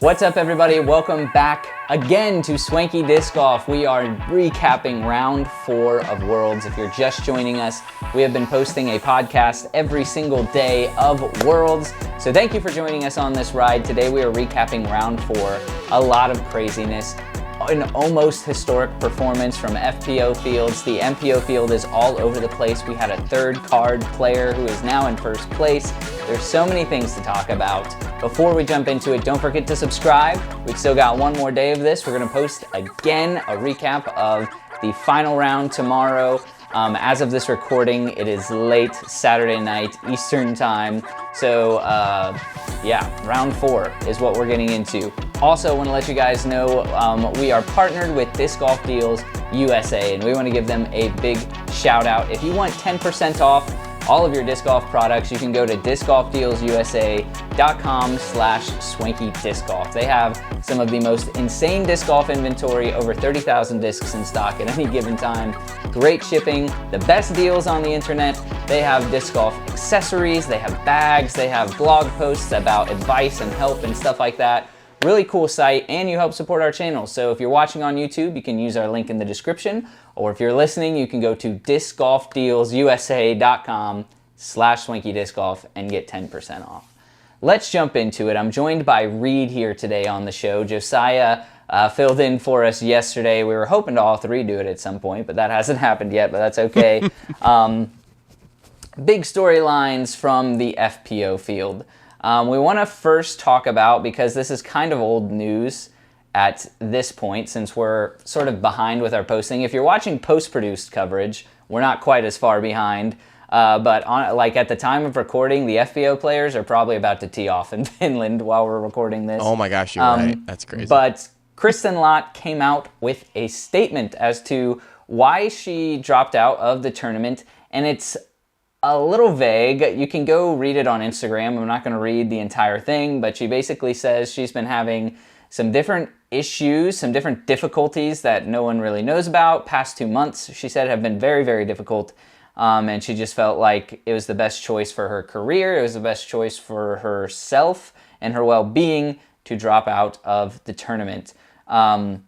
What's up, everybody? Welcome back again to Swanky Disc Golf. We are recapping round 4 of Worlds. If you're just joining us, we have been posting a podcast every single day of Worlds. So thank you for joining us on this ride. Today we are recapping round 4. A lot of craziness. An almost historic performance from FPO fields. The MPO field is all over the place. We had a third card player who is now in first place. There's so many things to talk about. Before we jump into it, don't forget to subscribe. We've still got one more day of this. We're gonna post again a recap of the final round tomorrow. As of this recording, it is late Saturday night Eastern time. So yeah, round 4 is what we're getting into. Also, I want to let you guys know we are partnered with Disc Golf Deals USA, and we want to give them a big shout out. If you want 10% off all of your disc golf products, you can go to discgolfdealsusa.com/swankydiscgolf. They have some of the most insane disc golf inventory, over 30,000 discs in stock at any given time. Great shipping, the best deals on the internet. They have disc golf accessories, they have bags, they have blog posts about advice and help and stuff like that. Really cool site, and you help support our channel. So if you're watching on YouTube, you can use our link in the description, or if you're listening, you can go to discgolfdealsusa.com/swankydiscgolf and get 10% off. Let's jump into it. I'm joined by Reed here today on the show. Josiah filled in for us yesterday. We were hoping to all three do it at some point, but that hasn't happened yet, but that's okay. Big storylines from the FPO field. We want to first talk about, because this is kind of old news at this point, since we're sort of behind with our posting. If you're watching post-produced coverage, we're not quite as far behind. But at the time of recording, the FPO players are probably about to tee off in Finland while we're recording this. Oh my gosh, you're right. That's crazy. But Kristen L came out with a statement as to why she dropped out of the tournament, and it's a little vague. You can go read it on Instagram. I'm not going to read the entire thing, but she basically says she's been having some different issues, some different difficulties that no one really knows about. Past 2 months, she said, have been very, very difficult. And she just felt like it was the best choice for her career. It was the best choice for herself and her well-being to drop out of the tournament. And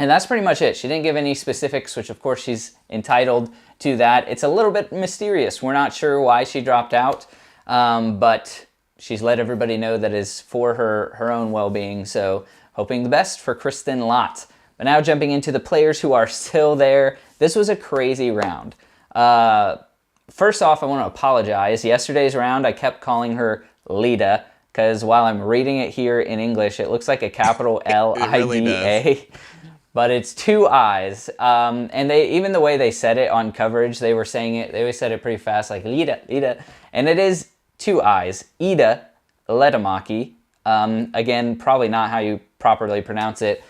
that's pretty much it. She didn't give any specifics, which of course she's entitled to that. It's a little bit mysterious. We're not sure why she dropped out, but she's let everybody know that is for her own well-being. So hoping the best for Kristen L. But now jumping into the players who are still there. This was a crazy round. First off, I want to apologize. Yesterday's round, I kept calling her Lida, because while I'm reading it here in English, it looks like a capital L-I-D-A. Really But it's 2 I's, and even the way they said it on coverage, they always said it pretty fast, like Lida, Lida, and it is 2 I's, Ida Letamaki. Again, probably not how you properly pronounce it.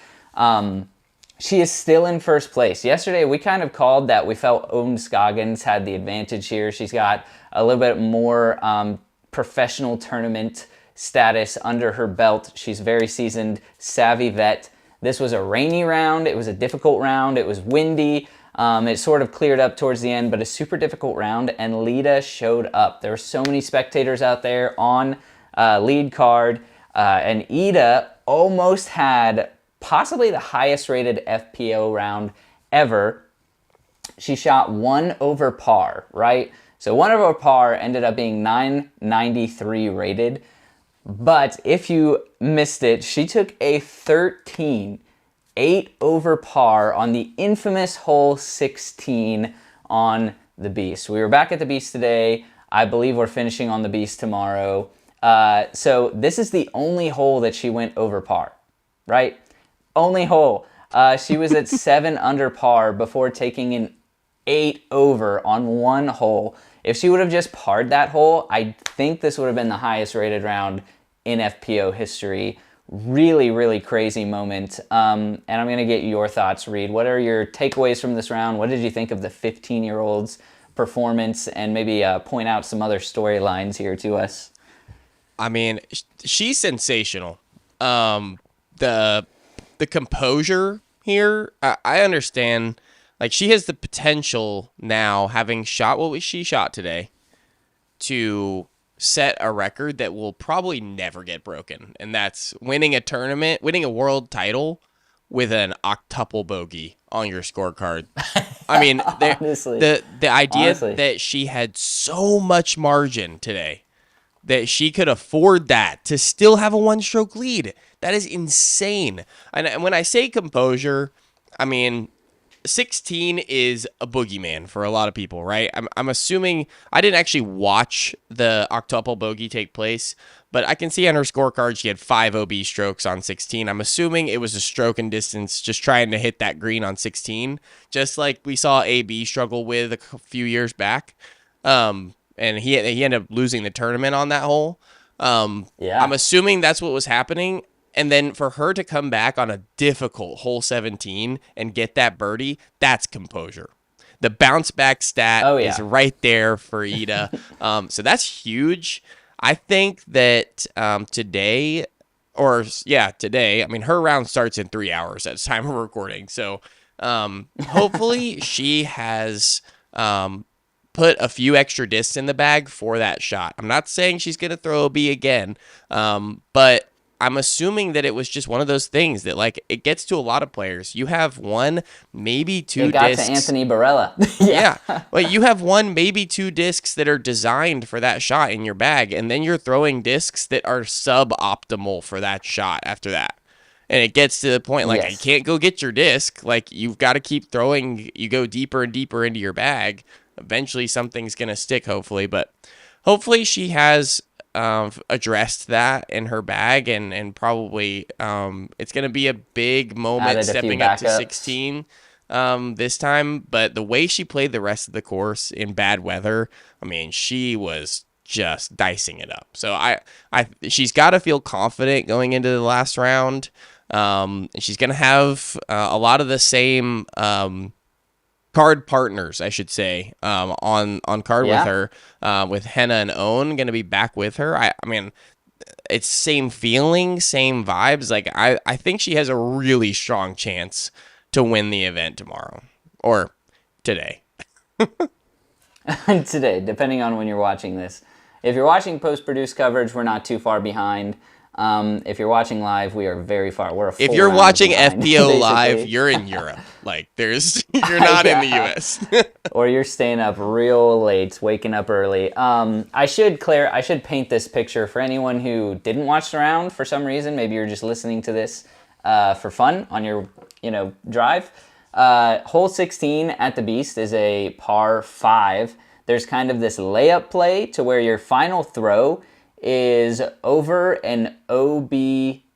She is still in first place. Yesterday, we kind of called that. We felt Scoggins had the advantage here. She's got a little bit more professional tournament status under her belt. She's very seasoned, savvy vet. This was a rainy round. It was a difficult round. It was windy. It sort of cleared up towards the end, but a super difficult round, and Lida showed up. There were so many spectators out there on lead card, and Ida almost had possibly the highest rated FPO round ever. She shot 1 over par, right? So 1 over par ended up being 993 rated. But if you missed it, she took a 8 over par on the infamous hole 16 on the Beast. We were back at the Beast today. I believe we're finishing on the Beast tomorrow. So this is the only hole that she went over par, right? Only hole. She was at 7 under par before taking an 8 over on 1 hole. If she would have just parred that hole, I think this would have been the highest rated round in FPO history. Really, really crazy moment. And I'm going to get your thoughts, Reed. What are your takeaways from this round? What did you think of the 15-year-old's performance? And maybe point out some other storylines here to us. I mean, she's sensational. The composure here, I understand. Like, she has the potential now, having shot what she shot today, to set a record that will probably never get broken, and that's winning a tournament, winning a world title with an octuple bogey on your scorecard. I mean, the idea that she had so much margin today that she could afford that to still have a one-stroke lead, that is insane. And when I say composure, I mean 16 is a boogeyman for a lot of people, right? I'm assuming, I didn't actually watch the octuple bogey take place, but I can see on her scorecard she had 5 OB strokes on 16. I'm assuming it was a stroke and distance, just trying to hit that green on 16, just like we saw AB struggle with a few years back. And he ended up losing the tournament on that hole. I'm assuming that's what was happening. And then for her to come back on a difficult hole 17 and get that birdie, that's composure. The bounce back stat is right there for Ida. So that's huge. I think that today, I mean, her round starts in 3 hours at the time of recording. So hopefully she has put a few extra discs in the bag for that shot. I'm not saying she's going to throw a B again, but I'm assuming that it was just one of those things that, like, it gets to a lot of players. You have one, maybe two discs. It got to Anthony Barella. Yeah. Well, you have one, maybe 2 discs that are designed for that shot in your bag, and then you're throwing discs that are suboptimal for that shot after that. And it gets to the point, like, I can't go get your disc. Like, you've got to keep throwing. You go deeper and deeper into your bag. Eventually, something's going to stick, hopefully. But hopefully she has addressed that in her bag, and probably it's going to be a big moment stepping up to 16 this time. But the way she played the rest of the course in bad weather, I mean, she was just dicing it up. So she's got to feel confident going into the last round. She's going to have a lot of the same card partners, I should say, on card with her, with Henna and Owen going to be back with her. I mean, it's same feeling, same vibes. Like, I think she has a really strong chance to win the event tomorrow or today. Today, depending on when you're watching this. If you're watching post-produced coverage, we're not too far behind. If you're watching live, we are very far. We're a full If you're watching behind, FPO live, you're in Europe. Like, you're not in the US. Or you're staying up real late, waking up early. I should paint this picture for anyone who didn't watch the round for some reason. Maybe you're just listening to this for fun on your drive. Hole 16 at the Beast is a par 5. There's kind of this layup play to where your final throw is over an OB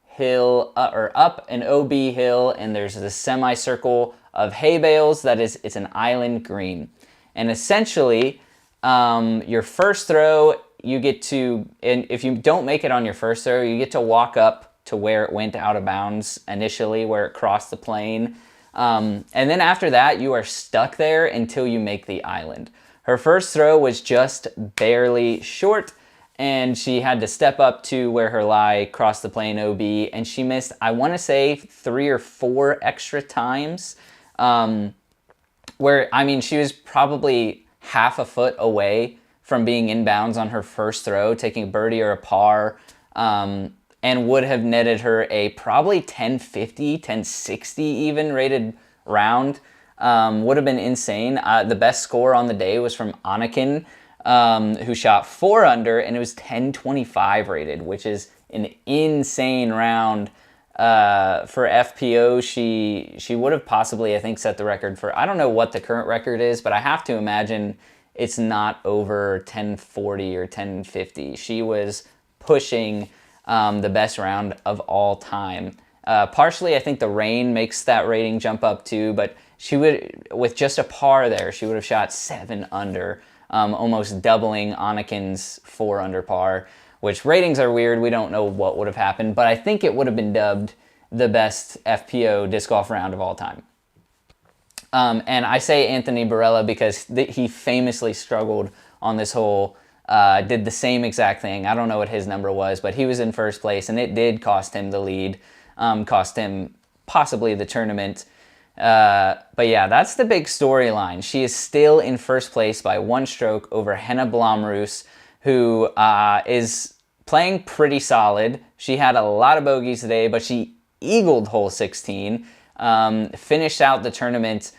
hill, or up an OB hill, and there's this semicircle of hay bales it's an island green. And essentially, your first throw, you get to, and if you don't make it on your first throw, you get to walk up to where it went out of bounds initially, where it crossed the plane. And then after that, you are stuck there until you make the island. Her first throw was just barely short, and she had to step up to where her lie crossed the plane OB, and she missed, I want to say, 3 or 4 extra times, where, I mean, she was probably half a foot away from being inbounds on her first throw, taking a birdie or a par, and would have netted her a probably 1050, 1060 even rated round. Would have been insane. The best score on the day was from Anakin, who shot 4 under, and it was 1025 rated, which is an insane round. For FPO, she would have possibly, I think, set the record for, I don't know what the current record is, but I have to imagine it's not over 1040 or 1050. She was pushing the best round of all time. Partially, I think the rain makes that rating jump up too, but she would, with just a par there, she would have shot 7 under, almost doubling Anakin's 4 under par, which ratings are weird. We don't know what would have happened, but I think it would have been dubbed the best FPO disc golf round of all time. And I say Anthony Barella because he famously struggled on this hole, did the same exact thing. I don't know what his number was, but he was in first place, and it did cost him the lead, cost him possibly the tournament. But yeah, that's the big storyline. She is still in first place by 1 stroke over Henna Blomroos, who is playing pretty solid. She had a lot of bogeys today, but she eagled hole 16, finished out the tournament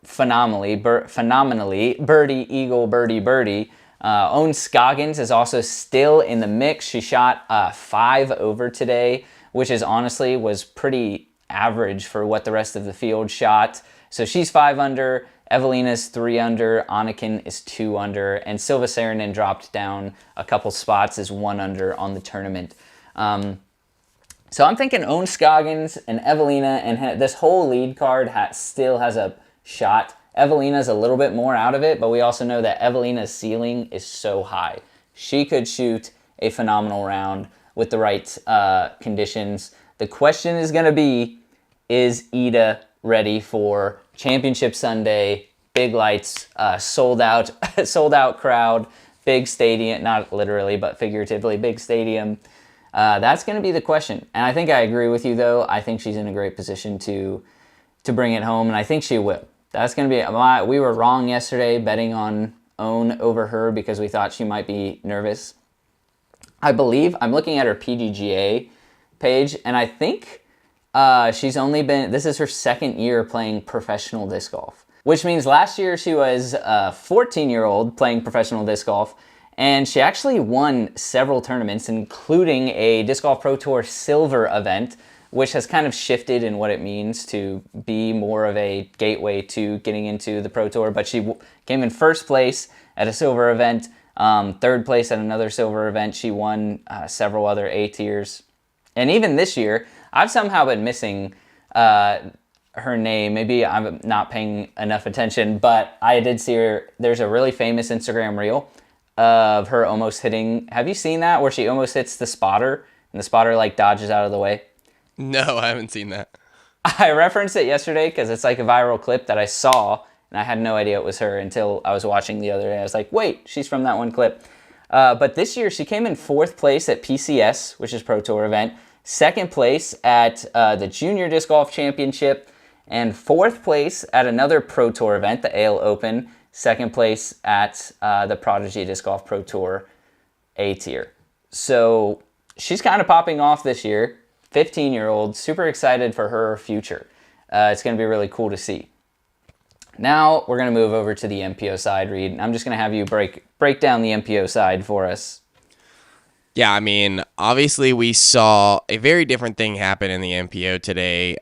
phenomenally, birdie, eagle, birdie, birdie. Owen Scoggins is also still in the mix. She shot 5 over today, which is honestly was pretty average for what the rest of the field shot. So she's 5 under, Evelina's 3 under, Anniken is 2 under, and Silva Saarinen dropped down a couple spots, is 1 under on the tournament. So I'm thinking Owen Scoggins and Evelina, and this whole lead card still has a shot. Evelina's a little bit more out of it, but we also know that Evelina's ceiling is so high. She could shoot a phenomenal round with the right conditions. The question is going to be, is Ida ready for Championship Sunday? Big lights, sold out crowd, big stadium, not literally, but figuratively, big stadium. That's going to be the question. And I think I agree with you, though. I think she's in a great position to bring it home, and I think she will. That's going to be, we were wrong yesterday betting on Own over her because we thought she might be nervous. I believe, I'm looking at her PDGA page, and I think she's only been, this is her second year playing professional disc golf, which means last year she was a 14-year-old playing professional disc golf, and she actually won several tournaments, including a Disc Golf Pro Tour Silver event, which has kind of shifted in what it means to be more of a gateway to getting into the Pro Tour. But she came in first place at a silver event, third place at another silver event. She won several other A tiers. And even this year, I've somehow been missing her name. Maybe I'm not paying enough attention, but I did see her. There's a really famous Instagram reel of her almost hitting. Have you seen that, where she almost hits the spotter and the spotter like dodges out of the way? No, I haven't seen that. I referenced it yesterday because it's like a viral clip that I saw, and I had no idea it was her until I was watching the other day. I was like, wait, she's from that one clip. But this year, she came in 4th place at PCS, which is Pro Tour event, 2nd place at the Junior Disc Golf Championship, and 4th place at another Pro Tour event, the AL Open, 2nd place at the Prodigy Disc Golf Pro Tour A tier. So she's kind of popping off this year. 15-year-old, super excited for her future. It's going to be really cool to see. Now we're going to move over to the MPO side, Reed. I'm just going to have you break down the MPO side for us. Yeah, I mean, obviously we saw a very different thing happen in the MPO today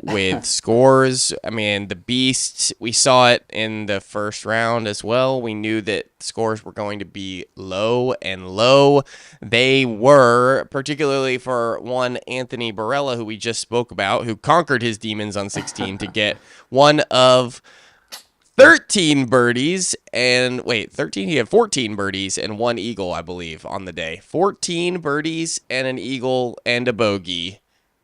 with scores. I mean, the Beast, we saw it in the first round as well. We knew that scores were going to be low, and low they were, particularly for one Anthony Barella, who we just spoke about, who conquered his demons on 16 to get one of 13 birdies and 13, he had 14 birdies and 1 eagle, I believe, on the day. 14 birdies and an eagle and a bogey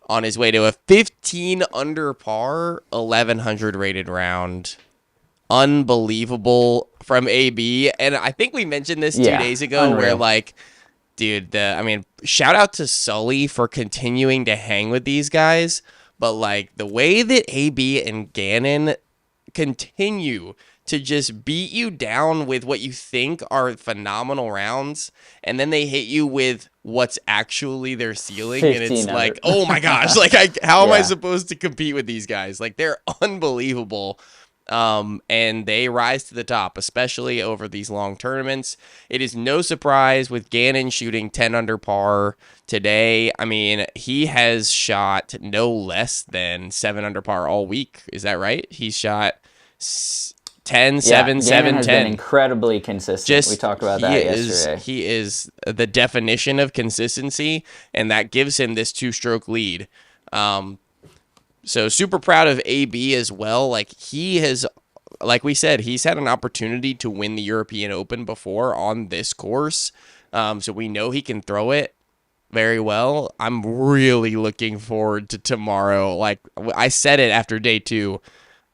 on his way to a 15 under par, 1100 rated round. Unbelievable from AB. And I think we mentioned this 2 days ago, unreal. Where like, dude, shout out to Sully for continuing to hang with these guys. But like the way that AB and Ganon continue to just beat you down with what you think are phenomenal rounds, and then they hit you with what's actually their ceiling, and it's like, oh my gosh, like how am I supposed to compete with these guys? Like, they're unbelievable. And they rise to the top, especially over these long tournaments. It is no surprise with Ganon shooting 10 under par today. I mean, he has shot no less than 7 under par all week. Is that right? He's shot 10, 7, 7, has 10. Been incredibly consistent. We talked about that yesterday. He is the definition of consistency, and that gives him this 2-stroke lead. So super proud of AB as well. Like, he has, like we said, he's had an opportunity to win the European Open before on this course. So we know he can throw it very well. I'm really looking forward to tomorrow. Like I said it after day 2,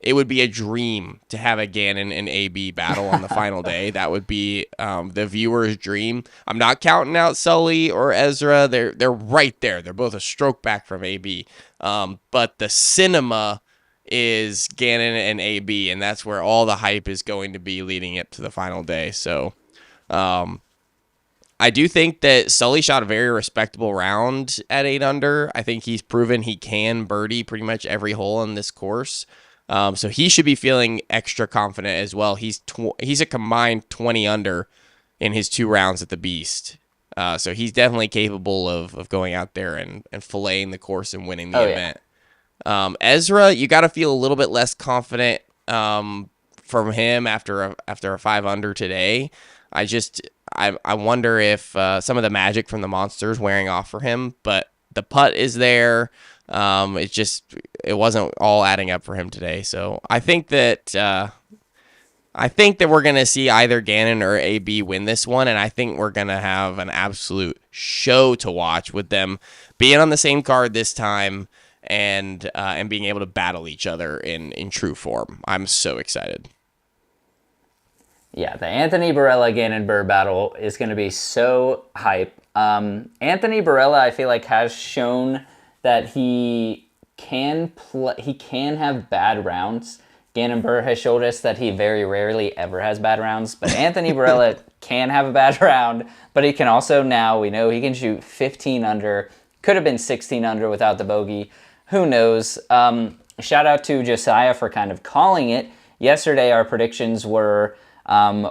it would be a dream to have a Ganon and AB battle on the final day. That would be the viewer's dream. I'm not counting out Sully or Ezra. They're right there. They're both a stroke back from AB. But the cinema is Ganon and AB, and that's where all the hype is going to be leading up to the final day. So I do think that Sully shot a very respectable round at 8 under. I think he's proven he can birdie pretty much every hole in this course. So he should be feeling extra confident as well. He's a combined 20 under in his 2 rounds at the Beast. So he's definitely capable of going out there and filleting the course and winning the event. Ezra, you got to feel a little bit less confident from him after a 5 under today. I wonder if some of the magic from the monsters wearing off for him, but the putt is there. It wasn't all adding up for him today. So I think that we're gonna see either Ganon or AB win this one, and I think we're gonna have an absolute show to watch with them being on the same card this time and being able to battle each other in true form. I'm so excited. Yeah, the Anthony Barella Ganon Burr battle is going to be so hype. Anthony Barella, I feel like, has shown that he can have bad rounds. Ganon Burr has showed us that he very rarely ever has bad rounds, but Anthony Barella can have a bad round, but he can also, now we know he can shoot 15 under. Could have been 16 under without the bogey. Who knows? Shout out to Josiah for kind of calling it. Yesterday, our predictions were,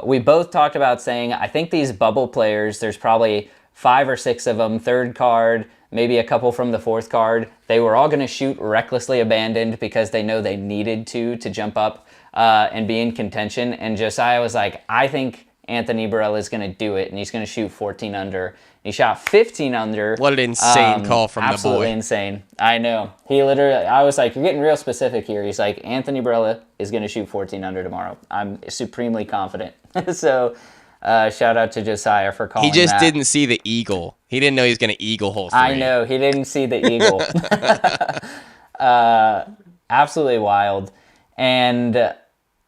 we both talked about saying, I think these bubble players, there's probably 5 or 6 of them, third card, maybe a couple from the fourth card. They were all going to shoot recklessly abandoned because they know they needed to jump up and be in contention. And Josiah was like, I think Anthony Barella is going to do it, and he's going to shoot 14 under. He shot 15 under. What an insane call from the boy. Absolutely insane. I know. He literally, I was like, you're getting real specific here. He's like, Anthony Barella is going to shoot 14 under tomorrow. I'm supremely confident. So shout out to Josiah for calling that. He just didn't see the eagle. He didn't know he was going to eagle hole 3. I know. He didn't see the eagle. Absolutely wild. And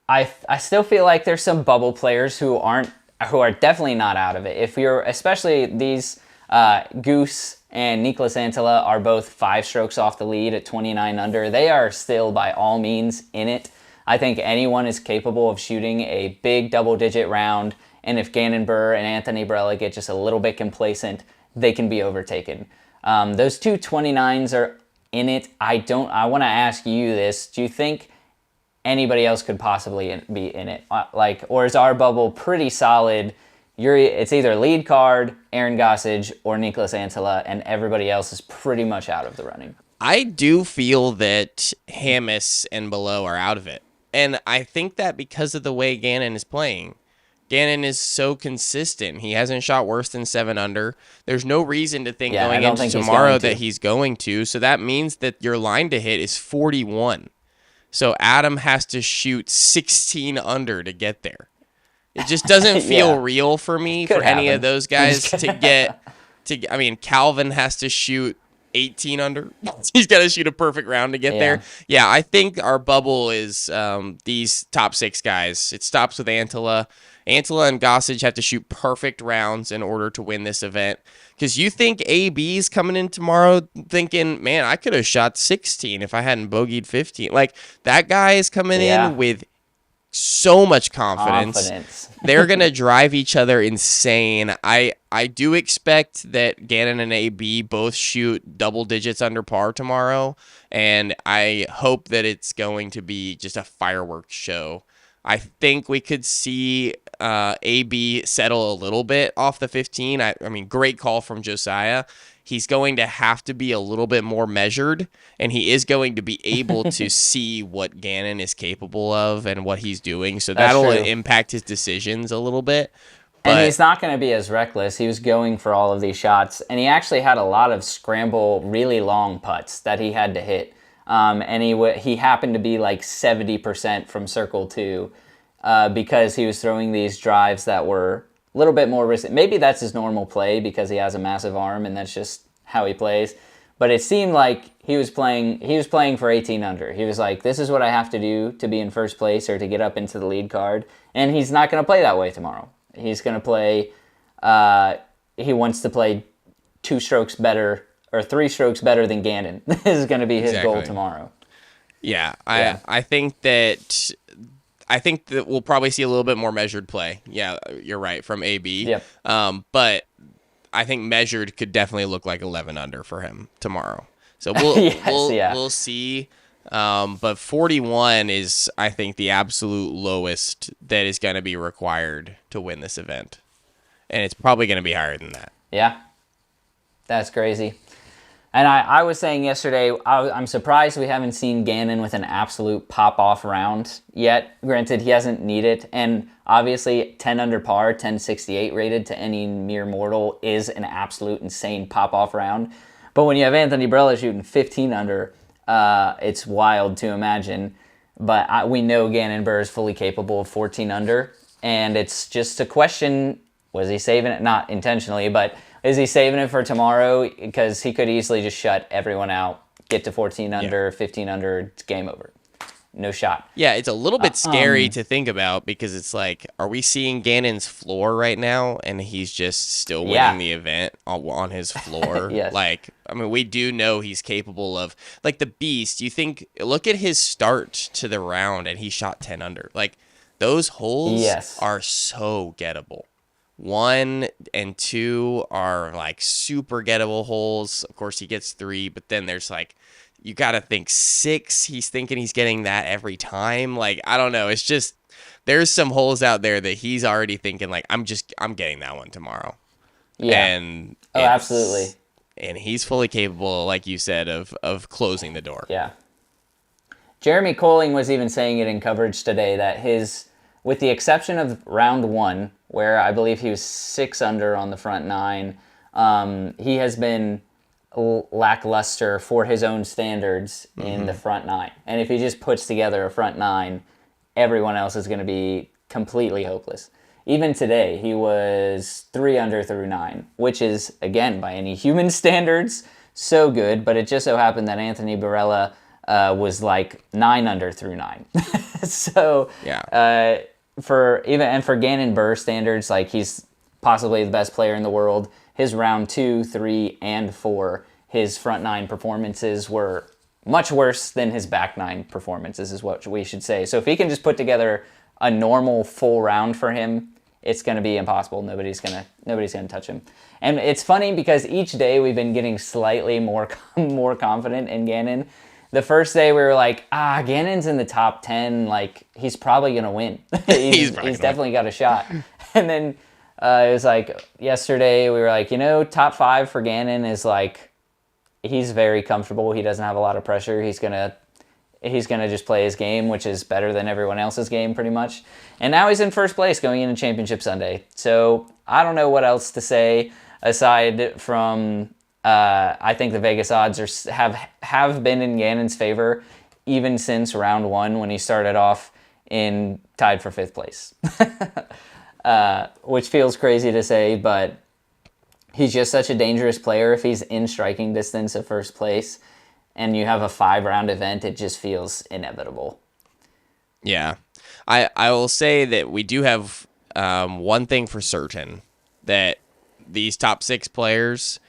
I still feel like there's some bubble players who are definitely not out of it. If you're, especially these Goose and Niklas Antila are both 5 strokes off the lead at 29 under. They are still by all means in it. I think anyone is capable of shooting a big double-digit round, and if Ganon Burr and Anthony Barella get just a little bit complacent, they can be overtaken. Those two 29s are in it. I want to ask you this. Do you think anybody else could possibly be in it? Or is our bubble pretty solid? It's either lead card, Aaron Gossage, or Niklas Antila, and everybody else is pretty much out of the running. I do feel that Hammis and below are out of it. And I think that because of the way Ganon is playing. Ganon is so consistent. He hasn't shot worse than 7 under. There's no reason to think going into tomorrow that he's going to. So that means that your line to hit is 41. So Adam has to shoot 16 under to get there. It just doesn't feel real for me for any of those guys to get. I mean, Calvin has to shoot 18 under. He's got to shoot a perfect round to get there. Yeah, I think our bubble is these top 6 guys. It stops with Antila. Antila and Gossage have to shoot perfect rounds in order to win this event. Because you think AB's coming in tomorrow thinking, man, I could have shot 16 if I hadn't bogeyed 15. Like, that guy is coming in with so much confidence. They're going to drive each other insane. I do expect that Ganon and AB both shoot double digits under par tomorrow, and I hope that it's going to be just a fireworks show. I think we could see AB settle a little bit off the 15. I mean, great call from Josiah. He's going to have to be a little bit more measured, and he is going to be able to see what Ganon is capable of and what he's doing. So that'll impact his decisions a little bit. And he's not going to be as reckless. He was going for all of these shots, and he actually had a lot of scramble, really long putts that he had to hit. And he happened to be like 70% from circle 2 because he was throwing these drives that were a little bit more risky. Maybe that's his normal play because he has a massive arm and that's just how he plays. But it seemed like he was playing for 18 under. He was like, this is what I have to do to be in first place or to get up into the lead card. And he's not going to play that way tomorrow. He's going to play, he wants to play 2 strokes better or 3 strokes better than Ganon. This is going to be his goal tomorrow. Yeah, I think that we'll probably see a little bit more measured play. Yeah, you're right, from AB. Yep. But I think measured could definitely look like 11 under for him tomorrow. So we'll we'll see. But 41 is, I think, the absolute lowest that is going to be required to win this event. And it's probably going to be higher than that. Yeah. That's crazy. And I was saying yesterday, I'm surprised we haven't seen Ganon with an absolute pop-off round yet. Granted, he hasn't needed it. And obviously, 10 under par, 1068 rated to any mere mortal is an absolute insane pop-off round. But when you have Anthony Barela shooting 15 under, it's wild to imagine. But we know Ganon Burr is fully capable of 14 under. And it's just a question, was he saving it? Not intentionally, but is he saving it for tomorrow? Because he could easily just shut everyone out, get to 14 under, 15 under, it's game over. No shot. Yeah, it's a little bit scary to think about because it's like, are we seeing Ganon's floor right now and he's just still winning the event on his floor? Yes. Like, I mean, we do know he's capable of, like, the Beast. You think, look at his start to the round and he shot 10 under. Like, those holes are so gettable. 1 and 2 are like super gettable holes. Of course, he gets 3, but then there's like, you got to think 6. He's thinking he's getting that every time. Like, I don't know. It's just, there's some holes out there that he's already thinking like, I'm getting that one tomorrow. Yeah. And absolutely. And he's fully capable, like you said, of closing the door. Yeah. Jeremy Colling was even saying it in coverage today that with the exception of round 1, where I believe he was 6 under on the front 9, he has been lackluster for his own standards in the front 9. And if he just puts together a front 9, everyone else is going to be completely hopeless. Even today, he was 3 under through 9, which is, again, by any human standards, so good. But it just so happened that Anthony Barela was like 9 under through 9. So for Ganon Burr standards, like he's possibly the best player in the world. His round 2, 3, and 4, his front 9 performances were much worse than his back 9 performances, is what we should say. So if he can just put together a normal full round for him, it's going to be impossible. Nobody's gonna touch him. And it's funny because each day we've been getting slightly more confident in Ganon. The first day we were like, Ganon's in the top 10, like he's probably gonna win. he's definitely got a shot. And then it was like yesterday we were like, top 5 for Ganon is like, he's very comfortable. He doesn't have a lot of pressure. He's gonna just play his game, which is better than everyone else's game pretty much. And now he's in first place going into Championship Sunday. So I don't know what else to say aside from I think the Vegas odds have been in Ganon's favor even since round 1 when he started off tied for 5th place. Which feels crazy to say, but he's just such a dangerous player. If he's in striking distance of first place and you have a 5-round event, it just feels inevitable. Yeah. I will say that we do have one thing for certain, that these top 6 players,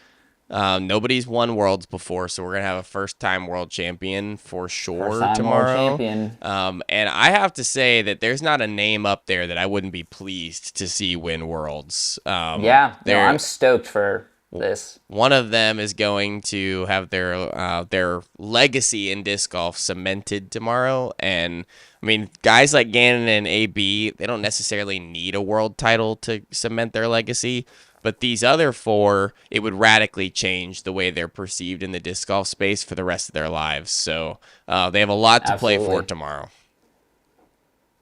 nobody's won Worlds before, so we're going to have a first-time world champion for sure tomorrow. World champion. And I have to say that there's not a name up there that I wouldn't be pleased to see win Worlds. I'm stoked for this. One of them is going to have their legacy in disc golf cemented tomorrow. And, I mean, guys like Ganon and AB, they don't necessarily need a world title to cement their legacy. But these other 4, it would radically change the way they're perceived in the disc golf space for the rest of their lives. So they have a lot to play for tomorrow.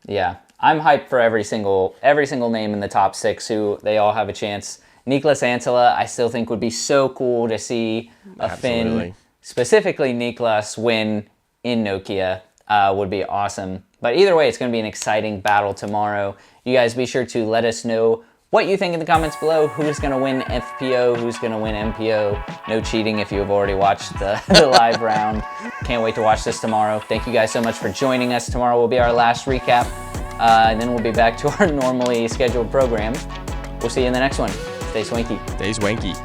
Yeah, I'm hyped for every single name in the top 6 who they all have a chance. Niklas Antila, I still think would be so cool to see a Finn, specifically Niklas, win in Nokia. Would be awesome. But either way, it's going to be an exciting battle tomorrow. You guys be sure to let us know what you think in the comments below. Who's going to win FPO? Who's going to win MPO? No cheating if you have already watched the live round. Can't wait to watch this tomorrow. Thank you guys so much for joining us. Tomorrow will be our last recap, and then we'll be back to our normally scheduled program. We'll see you in the next one. Stay swanky. Stay swanky.